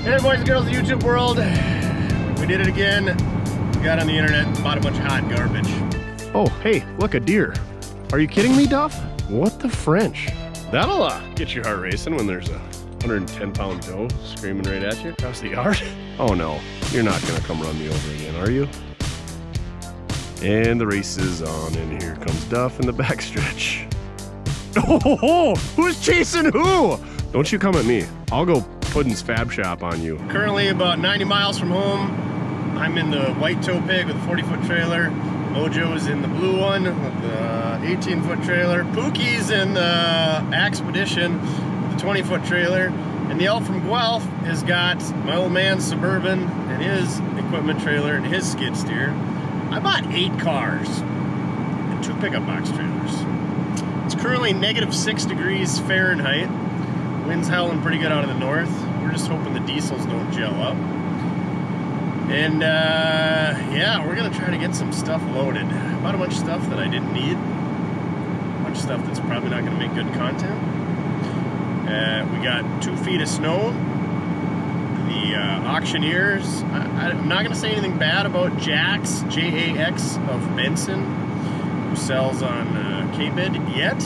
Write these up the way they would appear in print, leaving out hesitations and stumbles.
Hey boys and girls of YouTube world, we did it again. We got on the internet, bought a bunch of hot garbage. Oh, hey, look, a deer. Are you kidding me, Duff? What the French? That'll get your heart racing when there's a 110-pound doe screaming right at you across the yard. Oh no, you're not gonna come run me over again, are you? And the race is on, and here comes Duff in the backstretch. Oh, who's chasing who? Don't you come at me. I'll go Puddin's Fab Shop on you. Currently about 90 miles from home. I'm in the white tow pig with a 40-foot trailer. Mojo's in the blue one with the 18-foot trailer. Pookie's in the Expedition with the 20-foot trailer. And the elf from Guelph has got my old man's Suburban and his equipment trailer and his skid steer. I bought 8 cars and 2 pickup box trailers. It's currently -6 degrees Fahrenheit. Wind's howling pretty good out of the north. We're just hoping the diesels don't gel up. And yeah, we're gonna try to get some stuff loaded. I bought a bunch of stuff that I didn't need. A bunch of stuff that's probably not gonna make good content. We got 2 feet of snow. The auctioneers, I'm not gonna say anything bad about Jax, J-A-X of Benson, who sells on K-Bid yet.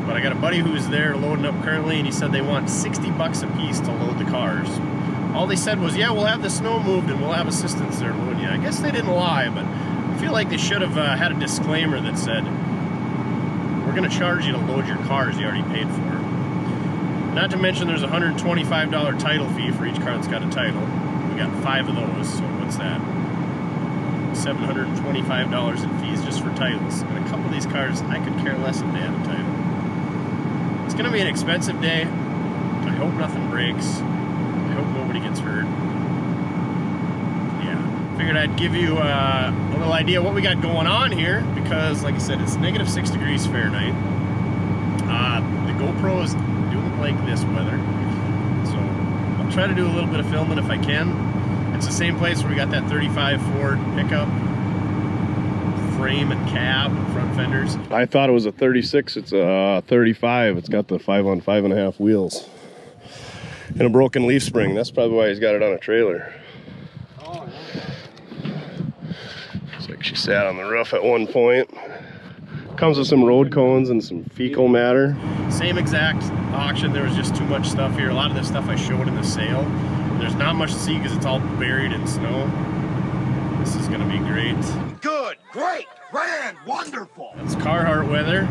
But I got a buddy who's there loading up currently, and he said they want 60 bucks a piece to load the cars. All they said was, yeah, we'll have the snow moved and we'll have assistance there loading you. I guess they didn't lie, but I feel like they should have had a disclaimer that said, we're gonna charge you to load your cars you already paid for. Not to mention there's a $125 title fee for each car that's got a title. We got 5 of those, so what's that? $725 in fees just for titles. And a couple of these cars, I could care less if they had a title. It's gonna be an expensive day. I hope nothing breaks. I hope nobody gets hurt. Yeah, figured I'd give you a little idea what we got going on here, because like I said, it's -6 degrees Fahrenheit. The GoPros don't like this weather, so I'll try to do a little bit of filming if I can. It's the same place where we got that 35 Ford pickup frame and cab and front fenders. I thought it was a 36, it's a 35. It's got the 5-on-5.5 wheels and a broken leaf spring. That's probably why he's got it on a trailer. Oh, yeah. Looks like she sat on the roof at one point. Comes with some road cones and some fecal matter. Same exact auction. There was just too much stuff here. A lot of this stuff I showed in the sale. There's not much to see because it's all buried in snow. This is gonna be great. Good, great, grand, wonderful. It's Carhartt weather.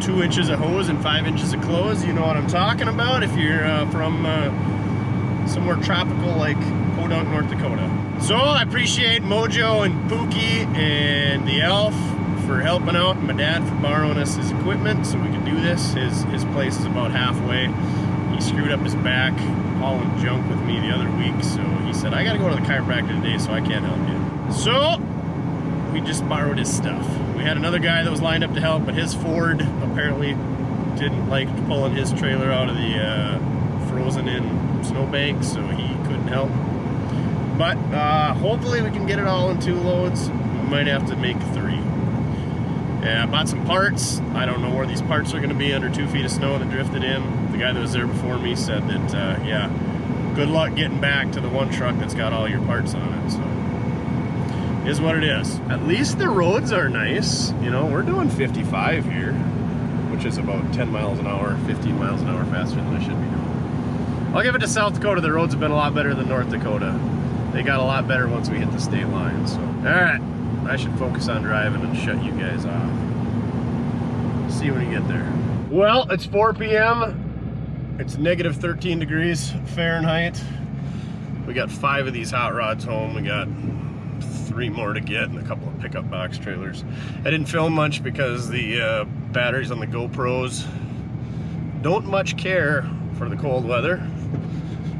2 inches of hose and 5 inches of clothes. You know what I'm talking about if you're from somewhere tropical like Podunk, North Dakota. So I appreciate Mojo and Pookie and the elf for helping out, and my dad for borrowing us his equipment so we could do this. His place is about halfway. He screwed up his back hauling junk with me the other week, so he said, I gotta go to the chiropractor today, so I can't help you. So we just borrowed his stuff. We had another guy that was lined up to help, but his Ford apparently didn't like pulling his trailer out of the frozen in snowbank, so he couldn't help. But hopefully we can get it all in 2 loads. We might have to make 3. Yeah, I bought some parts. I don't know where these parts are going to be under 2 feet of snow that drifted in. The guy that was there before me said that, yeah, good luck getting back to the one truck that's got all your parts on it. So, it is what it is. At least the roads are nice. You know, we're doing 55 here, which is about 10 miles an hour, 15 miles an hour faster than I should be doing. I'll give it to South Dakota. The roads have been a lot better than North Dakota. They got a lot better once we hit the state line. So, all right. I should focus on driving and shut you guys off. See you when you get there. Well, it's 4 p.m. It's -13 degrees Fahrenheit. We got 5 of these hot rods home. We got 3 more to get and a couple of pickup box trailers. I didn't film much because the batteries on the GoPros don't much care for the cold weather.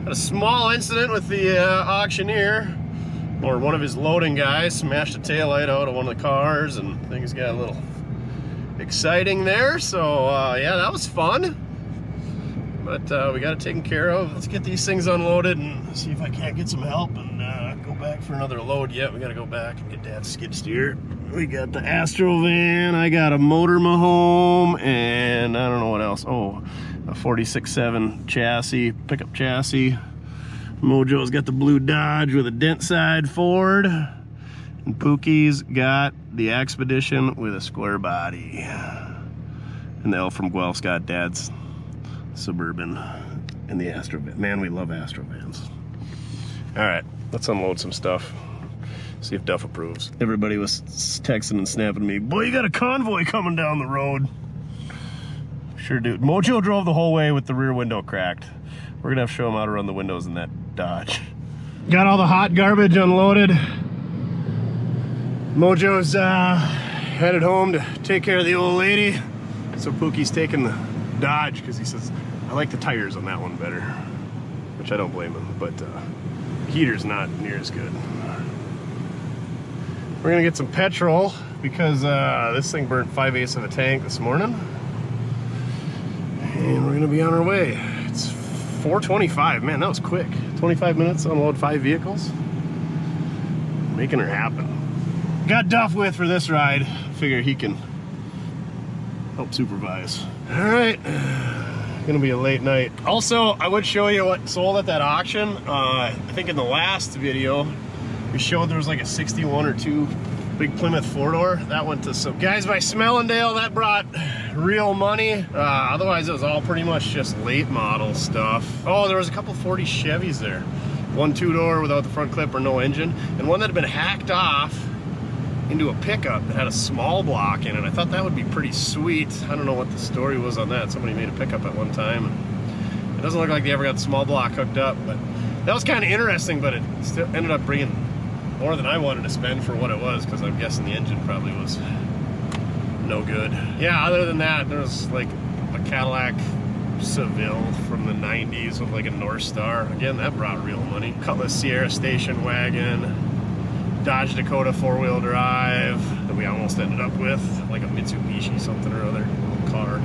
Had a small incident with the auctioneer, or one of his loading guys smashed a taillight out of one of the cars, and things got a little exciting there. So yeah, that was fun. But we got it taken care of. Let's get these things unloaded and see if I can't get some help and go back for another load yet. We gotta go back and get Dad's skid steer. We got the Astro van, I got a motor home, and I don't know what else. Oh, a 46.7 chassis, pickup chassis. Mojo's got the blue Dodge with a dent side Ford. And Pookie's got the Expedition with a square body. And the elf from Guelph's got Dad's Suburban and the Astro van. Man, we love Astro vans. All right, let's unload some stuff. See if Duff approves. Everybody was texting and snapping me, boy, you got a convoy coming down the road. Sure do. Mojo drove the whole way with the rear window cracked. We're gonna have to show him how to run the windows in that Dodge. Got all the hot garbage unloaded. Mojo's headed home to take care of the old lady. So Pookie's taking the Dodge because he says, I like the tires on that one better. Which I don't blame him, but the heater's not near as good. We're gonna get some petrol because this thing burnt 5/8 of a tank this morning. And we're gonna be on our way. It's 4:25, man, that was quick. 25 minutes to unload 5 vehicles. Making her happen. Got Duff with for this ride. Figure he can help supervise. All right, gonna be a late night. Also, I would show you what sold at that auction. I think in the last video, we showed there was like a 61 or 2 big Plymouth 4-door. That went to some guys by Smellendale. That brought real money. Otherwise, it was all pretty much just late model stuff. Oh, there was a couple 40 Chevys there. One 2-door without the front clip or no engine, and one that had been hacked off into a pickup that had a small block in it. I thought that would be pretty sweet. I don't know what the story was on that. Somebody made a pickup at one time. It doesn't look like they ever got the small block hooked up, but that was kind of interesting, but it still ended up bringing more than I wanted to spend for what it was, because I'm guessing the engine probably was no good. Yeah, other than that, there was like a Cadillac Seville from the 90s with like a North Star. Again, that brought real money. Cutlass Sierra station wagon, Dodge Dakota 4-wheel drive that we almost ended up with, like a Mitsubishi something or other car,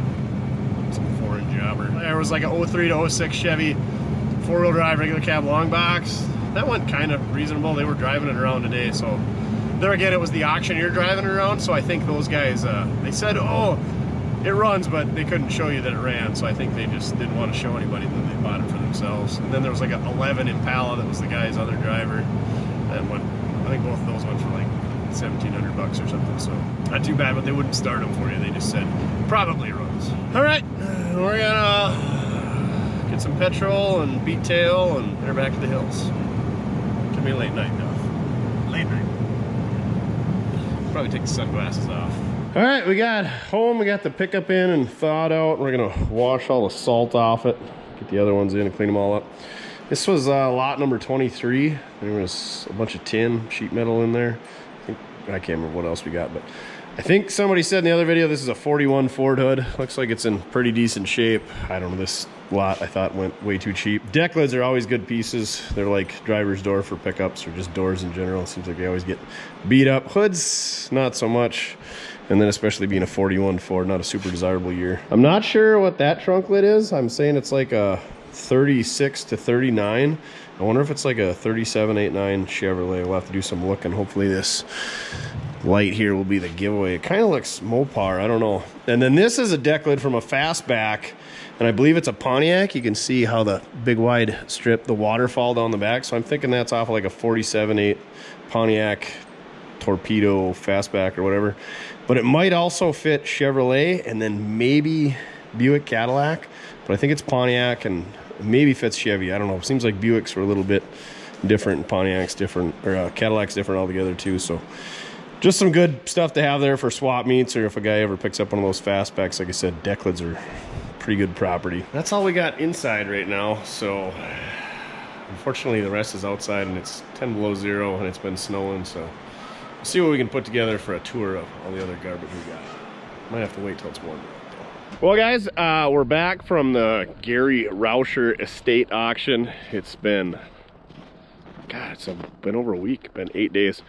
some foreign jobber. There was like a 03 to 06 Chevy 4-wheel drive regular cab long box. That went kind of reasonable. They were driving it around today, so there again, it was the auctioneer driving it around, so I think those guys, they said, oh, it runs, but they couldn't show you that it ran, so I think they just didn't want to show anybody that they bought it for themselves. And then there was like an 11 Impala that was the guy's other driver. That went, I think both of those went for like $1,700 or something, so not too bad, but they wouldn't start them for you. They just said, probably runs. All right, we're gonna get some petrol and beat tail and head back to the hills. Be a late night, Duff. Late night. Probably take the sunglasses off. All right, we got home. We got the pickup in and thawed out. We're gonna wash all the salt off it, get the other ones in and clean them all up. This was lot number 23. There was a bunch of tin, sheet metal in there. I can't remember what else we got, but I think somebody said in the other video this is a 41 Ford hood. Looks like it's in pretty decent shape. I don't know, this lot I thought went way too cheap. Deck lids are always good pieces. They're like driver's door for pickups or just doors in general. It seems like they always get beat up. Hoods, not so much. And then especially being a 41 Ford, not a super desirable year. I'm not sure what that trunk lid is. I'm saying it's like a 36 to 39. I wonder if it's like a 3789 Chevrolet. We'll have to do some looking. Hopefully this light here will be the giveaway. It kind of looks Mopar, I don't know. And then this is a deck lid from a fastback, and I believe it's a Pontiac. You can see how the big wide strip, the waterfall down the back. So I'm thinking that's off of like a 47.8 Pontiac Torpedo fastback or whatever. But it might also fit Chevrolet and then maybe Buick Cadillac. But I think it's Pontiac and maybe fits Chevy. I don't know. It seems like Buicks were a little bit different and Pontiac's different, or Cadillac's different altogether too. So just some good stuff to have there for swap meets, or if a guy ever picks up one of those fastbacks. Like I said, deck lids are pretty good property. That's all we got inside right now. So unfortunately the rest is outside and it's 10 below zero and it's been snowing. So we'll see what we can put together for a tour of all the other garbage we got. Might have to wait till it's warm out though. Well guys, we're back from the Gary Rauscher estate auction. It's been, God, it's been over a week, been 8 days.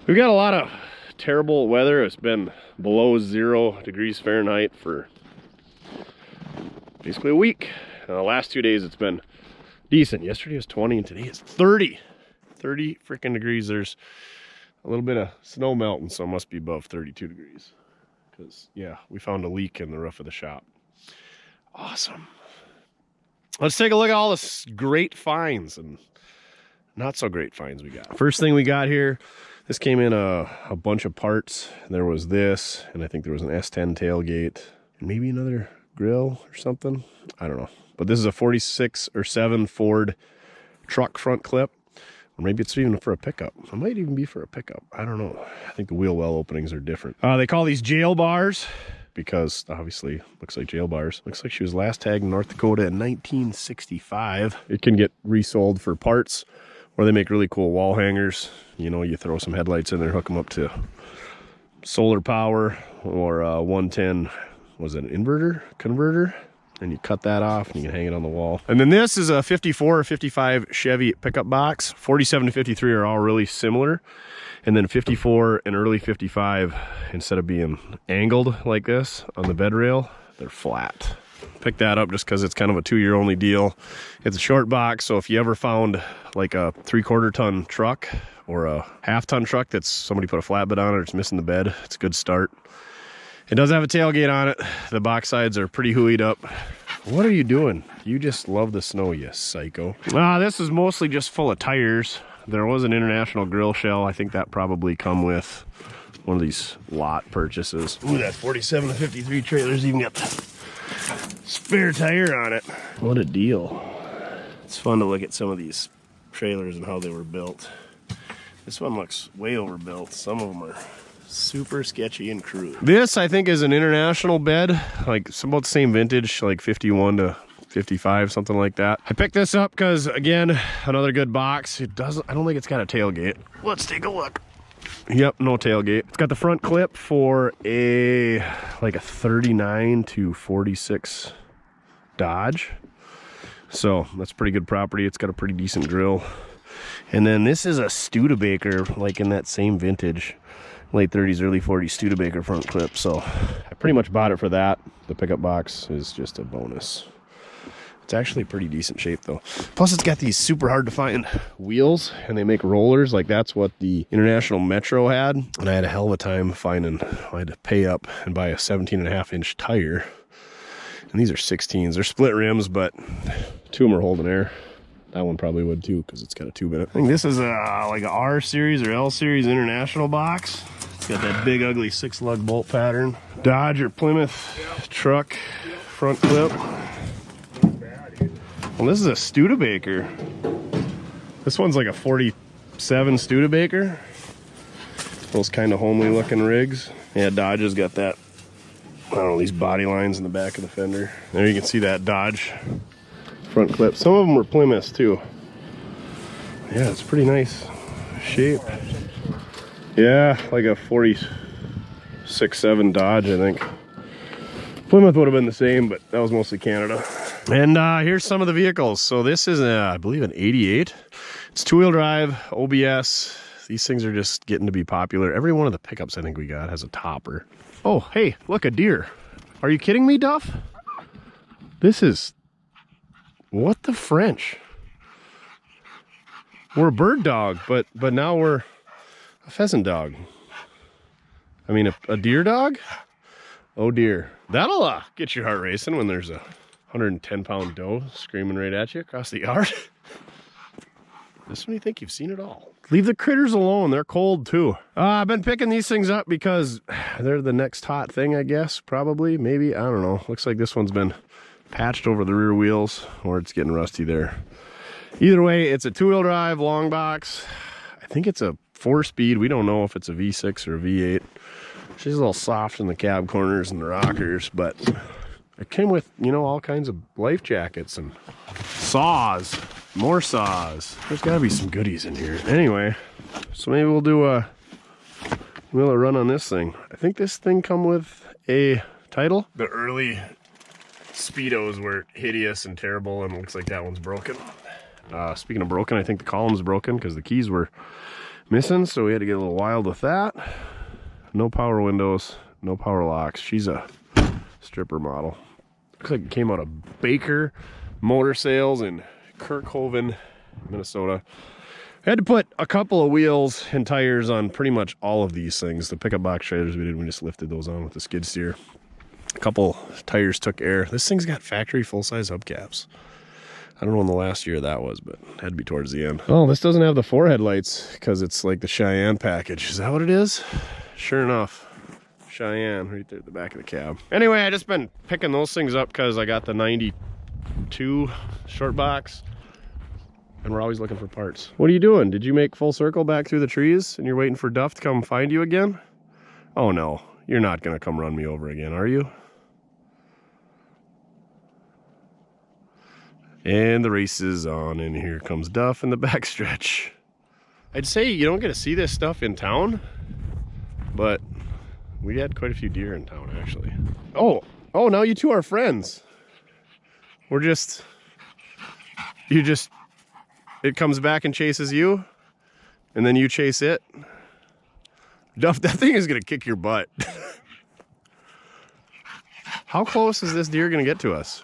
We've got a lot of terrible weather. It's been below 0 degrees Fahrenheit for basically a week. The last 2 days it's been decent. Yesterday was 20 and today is 30. 30 freaking degrees. There's a little bit of snow melting, so it must be above 32 degrees. Because, yeah, we found a leak in the roof of the shop. Awesome. let's take a look at all the great finds and not so great finds we got. First thing we got here, this came in a bunch of parts. There was this, and I think there was an S10 tailgate, and maybe another grill or something. I don't know. But this is a 46 or 7 Ford truck front clip. Or maybe it's even for a pickup. It might even be for a pickup. I don't know. I think the wheel well openings are different. They call these jail bars because obviously looks like jail bars. Looks like she was last tagged in North Dakota in 1965. It can get resold for parts, or they make really cool wall hangers. You know, you throw some headlights in there, hook them up to solar power or 110, was it an inverter, converter? And you cut that off and you can hang it on the wall. And then this is a 54 or 55 Chevy pickup box. 47 to 53 are all really similar. And then 54 and early 55, instead of being angled like this on the bed rail, they're flat. Picked that up just because it's kind of a 2-year only deal. It's a short box, so if you ever found like a 3/4 ton truck or a 1/2 ton truck that's somebody put a flatbed on it or it's missing the bed, it's a good start. It does have a tailgate on it. The box sides are pretty hooeyed up. What are you doing? You just love the snow, you psycho. This is mostly just full of tires. There was an International grill shell. I think that probably come with one of these lot purchases. Ooh, that 47 to 53 trailer's even got the spare tire on it. What a deal. It's fun to look at some of these trailers and how they were built. This one looks way overbuilt. Some of them are super sketchy and crude. This, I think, is an International bed, like some about the same vintage, like 51 to 55, something like that. I picked this up because, again, another good box. It doesn't, I don't think it's got a tailgate. Let's take a look. Yep, no tailgate. It's got the front clip for like a 39 to 46 Dodge. So that's pretty good property. It's got a pretty decent grill. And then this is a Studebaker, like in that same vintage, late 30s, early 40s Studebaker front clip. So I pretty much bought it for that. The pickup box is just a bonus. It's actually pretty decent shape though. Plus it's got these super hard to find wheels, and they make rollers. Like that's what the International Metro had. And I had a hell of a time finding, I had to pay up and buy a 17.5-inch tire. And these are 16s. They're split rims, but 2 of them are holding air. That one probably would too, because it's got a tube in it. I think this is like a R series or L series International box. It's got that big ugly 6-lug bolt pattern. Dodge or Plymouth truck front clip. Well, this is a Studebaker. This one's like a 47 Studebaker. Those kind of homely looking rigs. Yeah, Dodge has got that, I don't know, these body lines in the back of the fender. There you can see that Dodge front clip. Some of them were Plymouths too. Yeah, it's pretty nice shape. Yeah, like a 46-7 Dodge, I think. Plymouth would have been the same, but that was mostly Canada. And here's some of the vehicles. So this is, I believe, an 88. It's 2-wheel drive, OBS. These things are just getting to be popular. Every one of the pickups I think we got has a topper. Oh, hey, look, a deer. Are you kidding me, Duff? This is, what the French? We're a bird dog, but now we're a pheasant dog. I mean, a deer dog? Oh dear. That'll get your heart racing when there's a 110-pound doe screaming right at you across the yard. This one, you think you've seen it all. Leave the critters alone. They're cold too. I've been picking these things up because they're the next hot thing, I guess. Probably, maybe. I don't know. Looks like this one's been patched over the rear wheels, or it's getting rusty there. Either way, it's a 2-wheel drive, long box. I think it's a 4-speed. We don't know if it's a V6 or a V8. She's a little soft in the cab corners and the rockers, but it came with, you know, all kinds of life jackets and saws, more saws. There's got to be some goodies in here. Anyway, so maybe we'll do a run on this thing. I think this thing come with a title. The early Speedos were hideous and terrible, and it looks like that one's broken. Speaking of broken, I think the column's broken because the keys were missing, so we had to get a little wild with that. No power windows, no power locks. She's a stripper model. Looks like it came out of Baker Motor Sales in Kirkhoven, Minnesota. I had to put a couple of wheels and tires on pretty much all of these things. The pickup box trailers we did, we just lifted those on with the skid steer. A couple tires took air. This thing's got factory full-size hubcaps. I don't know when the last year that was, but it had to be towards the end. Oh, this doesn't have the forehead lights because it's like the Cheyenne package. Is that what it is? Sure enough. Cheyenne right there at the back of the cab. Anyway, I just been picking those things up because I got the 92 short box and we're always looking for parts. What are you doing? Did you make full circle back through the trees and you're waiting for Duff to come find you again? Oh no, you're not gonna come run me over again, are you? And the race is on, and here comes Duff in the backstretch. I'd say you don't get to see this stuff in town, but we had quite a few deer in town, actually. Oh, now you two are friends. It comes back and chases you, and then you chase it. Duff, that thing is gonna kick your butt. How close is this deer gonna get to us?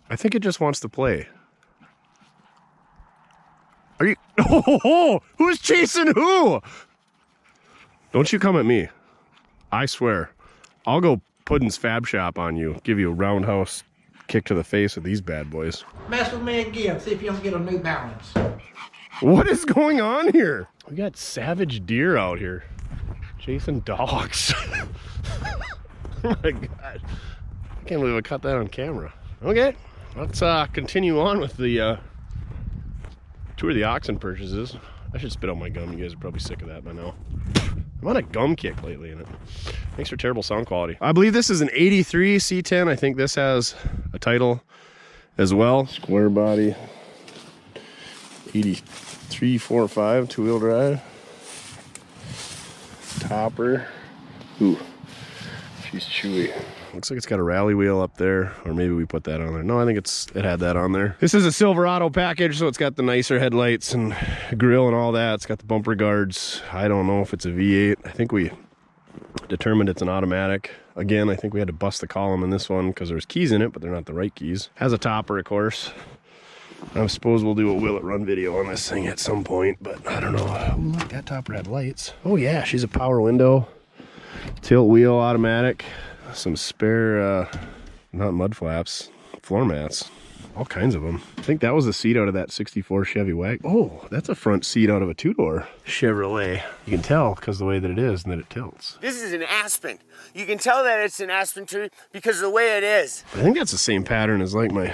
I think it just wants to play. Are you? Oh, who's chasing who? Don't you come at me. I swear. I'll go Puddin's Fab Shop on you. Give you a roundhouse kick to the face with these bad boys. Mess with me again. See if you don't get a New Balance. What is going on here? We got savage deer out here. Chasing dogs. Oh my God. I can't believe I caught that on camera. Okay. Let's continue on with the tour of the oxen purchases. I should spit out my gum. You guys are probably sick of that by now. I'm on a gum kick lately in it. Thanks for terrible sound quality. I believe this is an 83 C10. I think this has a title as well. Square body. 83 4.5 two-wheel drive. Topper. Ooh, she's chewy. Looks like it's got a rally wheel up there, or maybe we put that on there. No, I think it had that on there. This is a Silverado package, so it's got the nicer headlights and grill and all that. It's got the bumper guards. I don't know if it's a V8. I think we determined it's an automatic. Again, I think we had to bust the column in this one because there's keys in it, but they're not the right keys. Has a topper, of course. I suppose we'll do a will it run video on this thing at some point, but I don't know. Ooh, look, that topper had lights. Oh yeah, she's a power window. Tilt wheel automatic. Some spare, not mud flaps, floor mats, all kinds of them. I think that was the seat out of that 64 Chevy wagon. Oh, that's a front seat out of a two-door Chevrolet. You can tell because the way that it is and that it tilts. This is an Aspen. You can tell that it's an Aspen tree because of the way it is. I think that's the same pattern as like my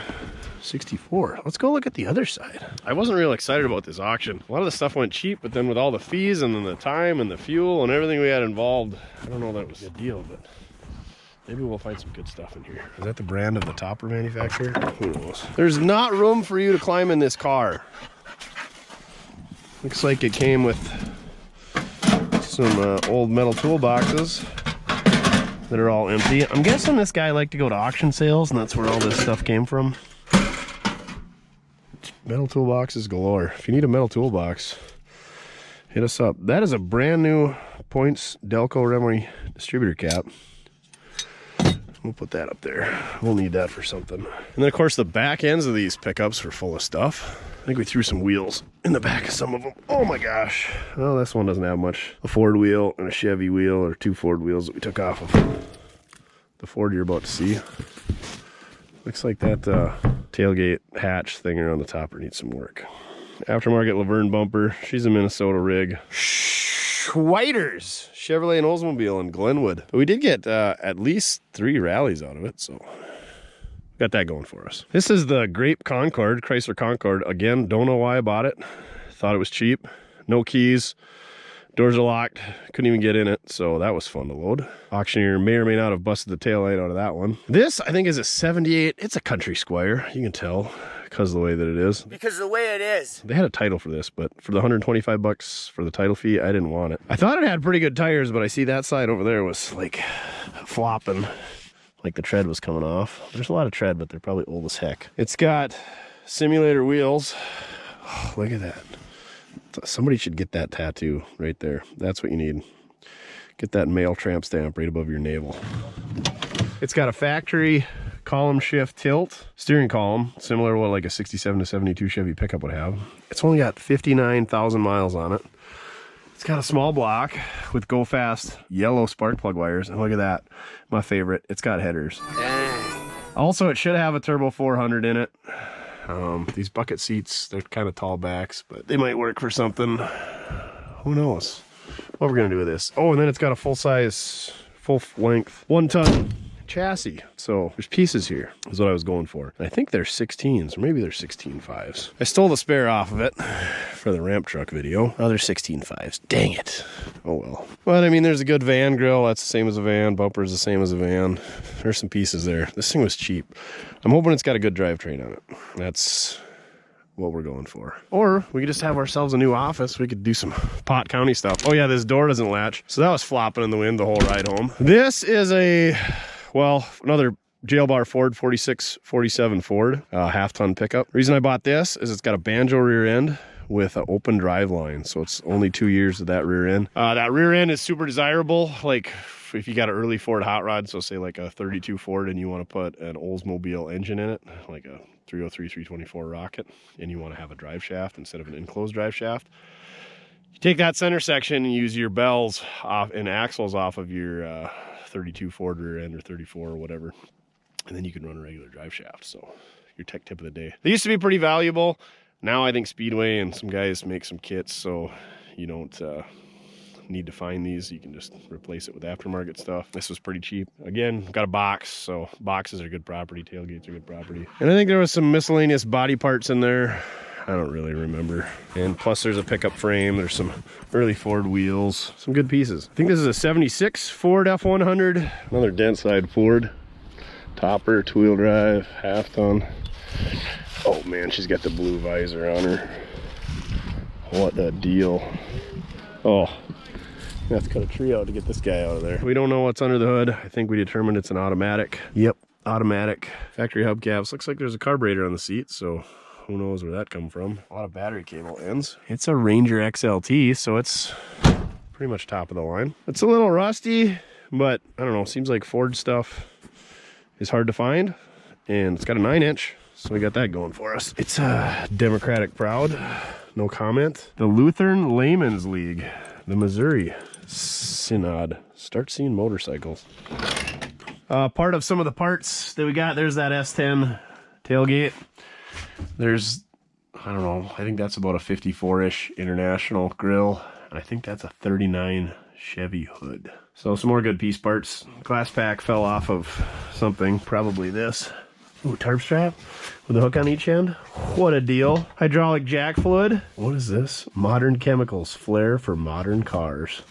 64. Let's go look at the other side. I wasn't real excited about this auction. A lot of the stuff went cheap, but then with all the fees and then the time and the fuel and everything we had involved, I don't know that was a good deal, but maybe we'll find some good stuff in here. Is that the brand of the topper manufacturer? Who knows? There's not room for you to climb in this car. Looks like it came with some old metal toolboxes that are all empty. I'm guessing this guy liked to go to auction sales and that's where all this stuff came from. Metal toolboxes galore. If you need a metal toolbox, hit us up. That is a brand new Points Delco Remory distributor cap. We'll put that up there. We'll need that for something. And then of course the back ends of these pickups were full of stuff. I think we threw some wheels in the back of some of them. Oh my gosh. Well, this one doesn't have much. A Ford wheel and a Chevy wheel, or two Ford wheels that we took off of the Ford you're about to see. Looks like that tailgate hatch thing around the topper needs some work. Aftermarket Laverne bumper. She's a Minnesota rig. Schweiters Chevrolet and Oldsmobile in Glenwood. But we did get at least 3 rallies out of it, so got that going for us. This is the Grape Concord, Chrysler Concord. Again, don't know why I bought it. Thought it was cheap. No keys. Doors are locked. Couldn't even get in it, so that was fun to load. Auctioneer may or may not have busted the taillight out of that one. This, I think, is a 78. It's a Country Squire. You can tell because of the way that it is. Because of the way it is. They had a title for this, but for the $125 for the title fee, I didn't want it. I thought it had pretty good tires, but I see that side over there was like flopping, like the tread was coming off. There's a lot of tread, but they're probably old as heck. It's got simulator wheels. Oh, look at that. Somebody should get that tattoo right there. That's what you need. Get that male tramp stamp right above your navel. It's got a factory column shift tilt steering column, similar to what like a 67 to 72 Chevy pickup would have. It's only got 59,000 miles on it. It's got a small block with go fast yellow spark plug wires, and look at that, my favorite. It's got headers. Also, it should have a turbo 400 in it. These bucket seats, they're kind of tall backs, but they might work for something. Who knows what we're gonna do with this. Oh, and then it's got a full-size, full-length, 1-ton chassis. So there's pieces here is what I was going for. And I think they're 16s, or maybe they're 16.5s. I stole the spare off of it for the ramp truck video. Oh, they're 16.5s. Dang it. Oh well. But I mean, there's a good van grill. That's the same as a van. Bumper's the same as a van. There's some pieces there. This thing was cheap. I'm hoping it's got a good drivetrain on it. That's what we're going for. Or we could just have ourselves a new office. We could do some Pot County stuff. Oh yeah, this door doesn't latch. So that was flopping in the wind the whole ride home. This is a, well, another jail bar Ford, 4647 Ford, half-ton pickup. Reason I bought this is it's got a banjo rear end with an open drive line. So it's only 2 years of that rear end. That rear end is super desirable. Like if you got an early Ford hot rod, so say like a 32 Ford and you want to put an Oldsmobile engine in it, like a 303, 324 Rocket, and you want to have a drive shaft instead of an enclosed drive shaft, you take that center section and use your bells off and axles off of your 32 Ford rear end or 34 or whatever, and then you can run a regular drive shaft. So your tech tip of the day. They used to be pretty valuable. Now I think Speedway and some guys make some kits, so you don't need to find these. You can just replace it with aftermarket stuff. This was pretty cheap. Again, got a box, so boxes are good property, tailgates are good property. And I think there was some miscellaneous body parts in there. I don't really remember. And plus there's a pickup frame. There's some early Ford wheels, some good pieces. I think this is a 76 Ford F100. Another dent side Ford. Topper, 2-wheel drive, half-ton. Oh man, she's got the blue visor on her. What a deal. Oh, I have to cut a tree out to get this guy out of there. We don't know what's under the hood. I think we determined it's an automatic. Yep, automatic. Factory hubcaps. Looks like there's a carburetor on the seat, so who knows where that come from. A lot of battery cable ends. It's a Ranger XLT, so it's pretty much top of the line. It's a little rusty, but I don't know, seems like Ford stuff is hard to find. And it's got a 9-inch, so we got that going for us. It's a Democratic proud, no comment. The Lutheran Layman's League, the Missouri Synod. Start seeing motorcycles. Part of some of the parts that we got, there's that S10 tailgate. There's, I don't know, I think that's about a 54-ish International grill. And I think that's a 39 Chevy hood. So some more good piece parts. Glass pack fell off of something, probably this. Ooh, tarp strap with a hook on each end. What a deal. Hydraulic jack fluid. What is this? Modern Chemicals flare for modern cars.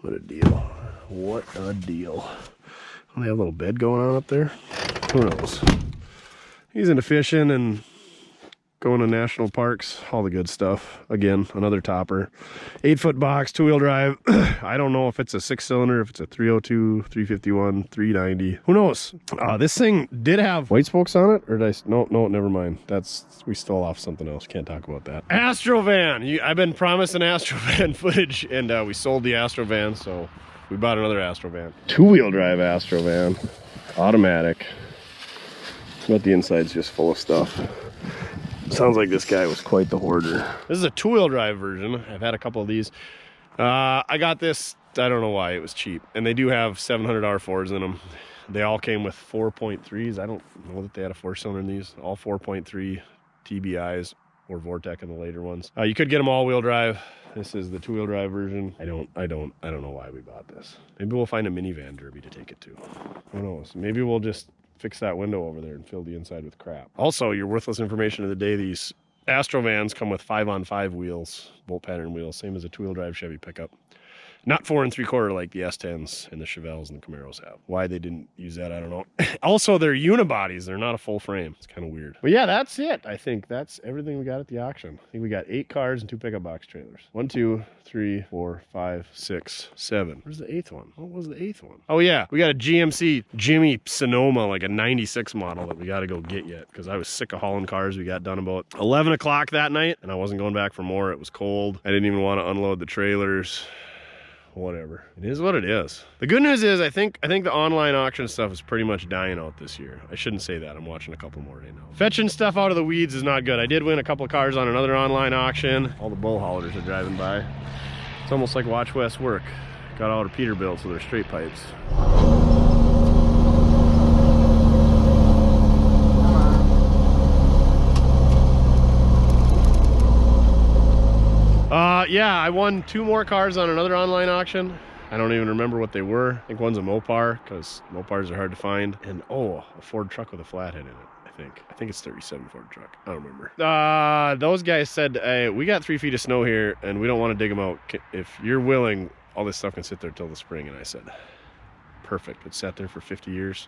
What a deal. What a deal. They have a little bed going on up there. Who knows? He's into fishing and going to national parks, all the good stuff. Again, another topper. 8-foot box, 2-wheel drive. I don't know if it's a 6-cylinder, if it's a 302, 351, 390. Who knows? This thing did have white spokes on it, or did I? No, never mind. We stole off something else. Can't talk about that. Astrovan. I've been promising Astrovan footage, and we sold the Astrovan, so we bought another Astrovan. 2-wheel drive Astrovan, automatic. But the inside's just full of stuff. Sounds like this guy was quite the hoarder. This is a 2-wheel drive version. I've had a couple of these. I got this, I don't know why, it was cheap. And they do have 700 R4s in them. They all came with 4.3s. I don't know that they had a 4-cylinder in these. All 4.3 TBIs or Vortec in the later ones. You could get them all-wheel drive. This is the 2-wheel drive version. I don't know why we bought this. Maybe we'll find a minivan derby to take it to. Who knows? Maybe we'll just fix that window over there and fill the inside with crap. Also, your worthless information of the day, these Astrovans come with 5-on-5 wheels, bolt pattern wheels, same as a 2-wheel drive Chevy pickup. Not 4 3/4 like the S10s and the Chevelles and the Camaros have. Why they didn't use that, I don't know. Also, they're unibodies. They're not a full frame. It's kind of weird. But yeah, that's it. I think that's everything we got at the auction. I think we got 8 cars and 2 pickup box trailers. 1, 2, 3, 4, 5, 6, 7. Where's the 8th one? What was the 8th one? Oh yeah, we got a GMC Jimmy Sonoma, like a 96 model that we got to go get yet, because I was sick of hauling cars. We got done about 11 o'clock that night, and I wasn't going back for more. It was cold. I didn't even want to unload the trailers. Whatever. It is what it is. The good news is I think the online auction stuff is pretty much dying out this year. I shouldn't say that. I'm watching a couple more right now. Fetching stuff out of the weeds is not good. I did win a couple of cars on another online auction. All the bull haulers are driving by. It's almost like Watch West work. Got all their Peterbilts with their straight pipes. yeah, I won 2 more cars on another online auction. I don't even remember what they were. I think one's a Mopar, because Mopars are hard to find. And oh, a Ford truck with a flathead in it, I think it's 37 Ford truck. I don't remember. Those guys said, hey, we got 3 feet of snow here and we don't want to dig them out. If you're willing, all this stuff can sit there till the spring. And I said, perfect. It sat there for 50 years.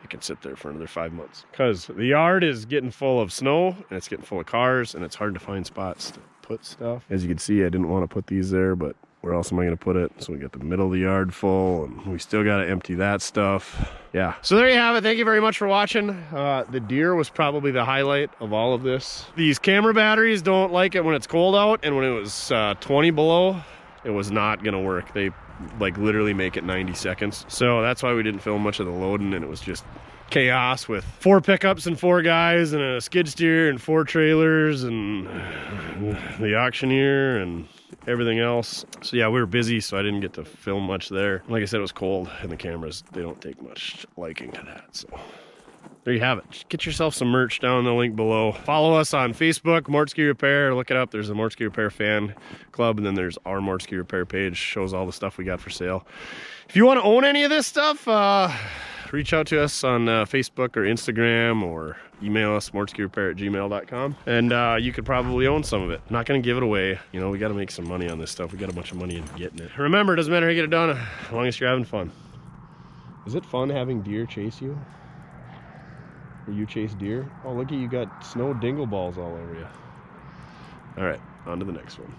It can sit there for another 5 months. Because the yard is getting full of snow and it's getting full of cars and it's hard to find spots to put stuff. As you can see, I didn't want to put these there, but where else am I going to put it? So we got the middle of the yard full and we still got to empty that stuff. Yeah. So there you have it. Thank you very much for watching. The deer was probably the highlight of all of this. These camera batteries don't like it when it's cold out, and when it was 20 below, it was not going to work. They like literally make it 90 seconds. So that's why we didn't film much of the loading, and it was just chaos with 4 pickups and 4 guys and a skid steer and 4 trailers and the auctioneer and everything else. So yeah, we were busy, so I didn't get to film much there. Like I said, it was cold and the cameras, they don't take much liking to that. So there you have it. Just get yourself some merch down in the link below. Follow us on Facebook, Mortske Repair. Look it up. There's a Mortske Repair fan club, and then there's our Mortske Repair page. Shows all the stuff we got for sale. If you want to own any of this stuff, reach out to us on Facebook or Instagram, or email us mortskerepair@gmail.com, and you could probably own some of it. I'm not going to give it away. You know, we got to make some money on this stuff. We got a bunch of money in getting it. Remember, it doesn't matter how you get it done, as long as you're having fun. Is it fun having deer chase you? Or you chase deer? Oh, look at you, got snow dingle balls all over you. All right, on to the next one.